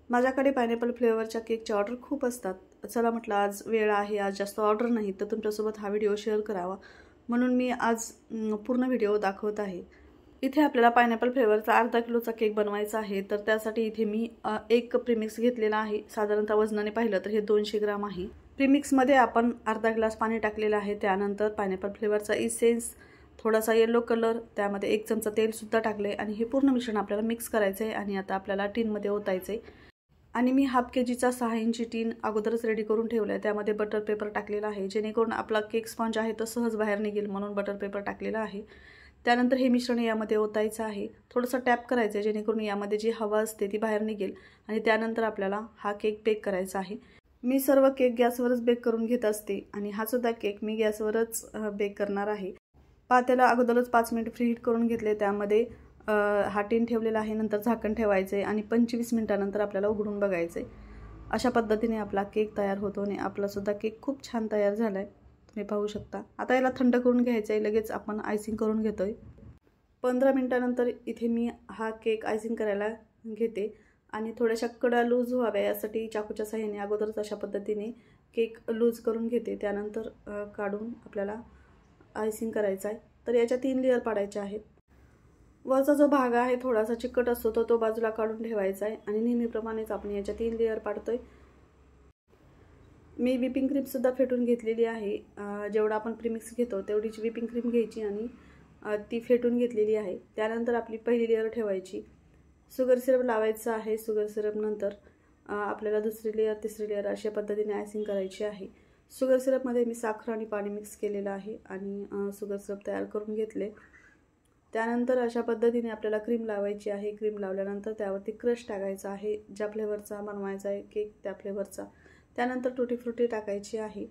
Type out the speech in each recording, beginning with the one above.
माझ्याकडे पायनॅपल फ्लेवरच्या केकचे ऑर्डर खूप असतात। चला म्हटलं आज वेळ आहे, आज जास्त ऑर्डर नाही तर तुमच्यासोबत हा व्हिडिओ शेअर करावा म्हणून मी आज पूर्ण व्हिडिओ दाखवत आहे। इथे आपल्याला पायनॅपल फ्लेवरचा अर्धा किलोचा केक बनवायचा आहे। तर त्यासाठी इथे मी एक प्रीमिक्स घेतलेला आहे। साधारणतः वजनाने पाहिलं तर हे 200 ग्राम आहे। प्रीमिक्स मध्ये आपण अर्धा ग्लास पाणी टाकलेलं आहे। त्यानंतर पायनॅपल फ्लेवरचा इसेन्स, थोडासा येलो कलर, त्यामध्ये 1 चमचा तेल सुद्धा टाकले आणि हे पूर्ण मिश्रण आपल्याला मिक्स करायचं आहे आणि आता आपल्याला टीन मध्ये ओतायचं आहे। आणि मी हाफ केजीचा 6 इंची टीन अगोदरच रेडी करून ठेवलाय। त्यामध्ये बटर पेपर टाकलेला आहे जेणेकरून आपला केक स्पंज आहे तो सहज बाहेर निघेल म्हणून बटर पेपर टाकलेला आहे। त्यानंतर हे मिश्रण यामध्ये ओतायचं आहे। थोडंसं टॅप करायचं जेणेकरून यामध्ये जी हवा असते ती बाहेर निघेल आणि त्यानंतर आपल्याला हा केक बेक करायचा आहे। मी सर्व केक गॅसवरच बेक करून घेत असते आणि हा सुद्धा केक मी गॅसवरच बेक करणार आहे। पातेला अगोदरच 5 मिनिट फ्रीहीट करून घेतले। त्यामध्ये हा टीन ठेवलेला आहे। नंतर झाकण ठेवायचे आणि 25 मिनिटांनंतर आपल्याला उघडून बघायचे। अशा पद्धतीने आपला केक तयार होतो आणि आपला सुद्धा केक खूप छान तयार झालाय, तुम्ही पाहू शकता। आता याला थंड करून घ्यायचं आहे। लगेच आपण आयसिंग करून घेतोय। 15 मिनिटांनंतर इथे मी हा केक आयसिंग करायला घेते आणि थोड्याशा कडा लूज व्हाव्या यासाठी चाकूच्या साहाय्याने अगोदरच अशा पद्धतीने केक लूज करून घेते। त्यानंतर काढून आपल्याला आयसिंग करायचं आहे। तर याच्या 3 लेयर पाडायचे आहेत। वरचा जो भाग आहे थोडासा चिकट असतो तो बाजूला काढून ठेवायचा आहे आणि नेहमीप्रमाणेच आपण याच्या 3 लेयर पाडतोय। मी व्हिपिंग क्रीम सुद्धा फेटून घेतलेली आहे। जेवढा आपण प्रीमिक्स घेतो तेवढीच व्हिपिंग क्रीम घ्यायची आणि ती फेटून घेतलेली आहे। त्यानंतर आपली पहिली लेयर ठेवायची। शुगर सिरप लावायचं आहे। शुगर सिरप नंतर आपल्याला दुसरी लेयर, तिसरी लेयर अशा पद्धतीने आयसिंग करायची आहे। शुगर सिरपमध्ये मी साखर आणि पाणी मिक्स केलेलं आहे आणि शुगर सिरप तयार करून घेतले। त्यानंतर अशा पद्धतीने आपल्याला क्रीम लावायची आहे। क्रीम लावल्यानंतर त्यावरती क्रश टाकायचा आहे। ज्या फ्लेवरचा बनवायचा आहे केक त्या फ्लेवरचा। त्यानंतर टुटी फ्रुटी टाकायची आहे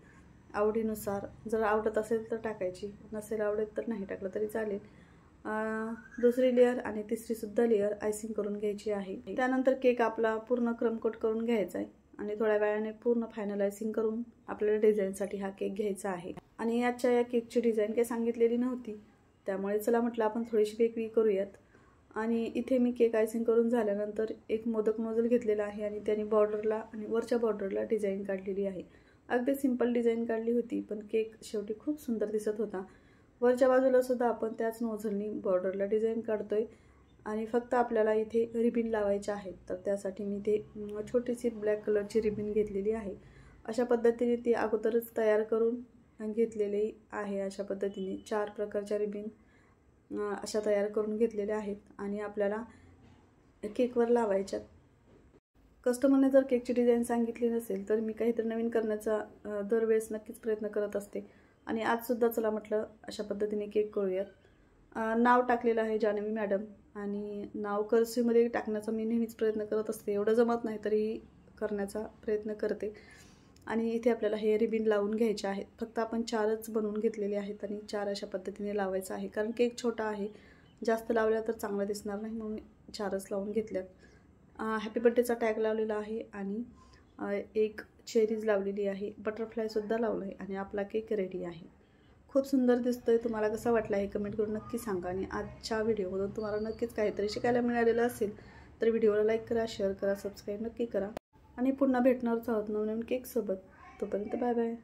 आवडीनुसार। जर आवडत असेल तर टाकायची, नसेल आवडत तर नाही टाकलं तरी चालेल। दुसरी लेयर आणि तिसरी सुद्धा लेयर आयसिंग करून घ्यायची आहे। त्यानंतर केक आपला पूर्ण क्रमकोट करून घ्यायचा आहे आणि थोड्या वेळाने पूर्ण फायनल आयसिंग करून आपल्याला डिझाईनसाठी हा केक घ्यायचा आहे। आणि याच्या या केकची डिझाईन काही सांगितलेली नव्हती, त्यामुळे चला म्हटलं आपण थोडीशी वेगळी करूयात। आणि इथे मी केक आयसिंग करून झाल्यानंतर एक मोदक नोझल घेतलेला आहे आणि त्याने बॉर्डरला आणि वरच्या बॉर्डरला डिझाईन काढलेली आहे। अगदी सिंपल डिझाईन काढली होती पण केक शेवटी खूप सुंदर दिसत होता। वरच्या बाजूला सुद्धा आपण त्याच नोझलनी बॉर्डरला डिझाईन काढतोय आणि फक्त आपल्याला इथे रिबीन लावायचे आहेत। तर त्यासाठी मी ते छोटीशी ब्लॅक कलरची रिबीन घेतलेली आहे। अशा पद्धतीने ती अगोदरच तयार करून घेतलेली आहे। अशा पद्धतीने 4 प्रकारच्या रिबीन अशा तयार करून घेतलेल्या आहेत आणि आपल्याला केकवर लावायच्यात। कस्टमरने जर केकची डिझाईन सांगितली नसेल तर मी काहीतरी नवीन करण्याचा दरवेळेस नक्कीच प्रयत्न करत असते आणि आज सुद्धा चला म्हटलं अशा पद्धतीने केक करूयात। नाव टाकलेलं आहे जान्हवी मॅडम आणि नाव कर्सिव्हमध्ये टाकण्याचा मी नेहमीच प्रयत्न करत असते। एवढं जमत नाही तरी करण्याचा प्रयत्न करते। आणि इथे आपल्याला हे रिबीन लावून घ्यायचे आहेत। फक्त आपण 4च बनवून घेतलेले आहेत आणि 4 अशा पद्धतीने लावायचं आहे कारण केक छोटा आहे, जास्त लावल्या तर चांगला दिसणार नाही म्हणून 4च लावून घेतल्यात। हॅपी बर्थडेचा टॅग लावलेला आहे आणि एक चेरीज लावलेली आहे, बटरफ्लाय सुद्धा लावलाय आणि आपला केक रेडी आहे। खूप सुंदर दिसतोय। तुम्हाला कसा वाटला हे कमेंट करून नक्की सांगा आणि आजच्या व्हिडिओमधून तुम्हाला नक्कीच काहीतरी शिकायला मिळालेलं असेल तर व्हिडिओला लाईक करा, शेअर करा, सबस्क्राईब नक्की करा आणि पुन्हा भेटणारच आहोत नवनवीन केक सोबत। तोपर्यंत बाय बाय।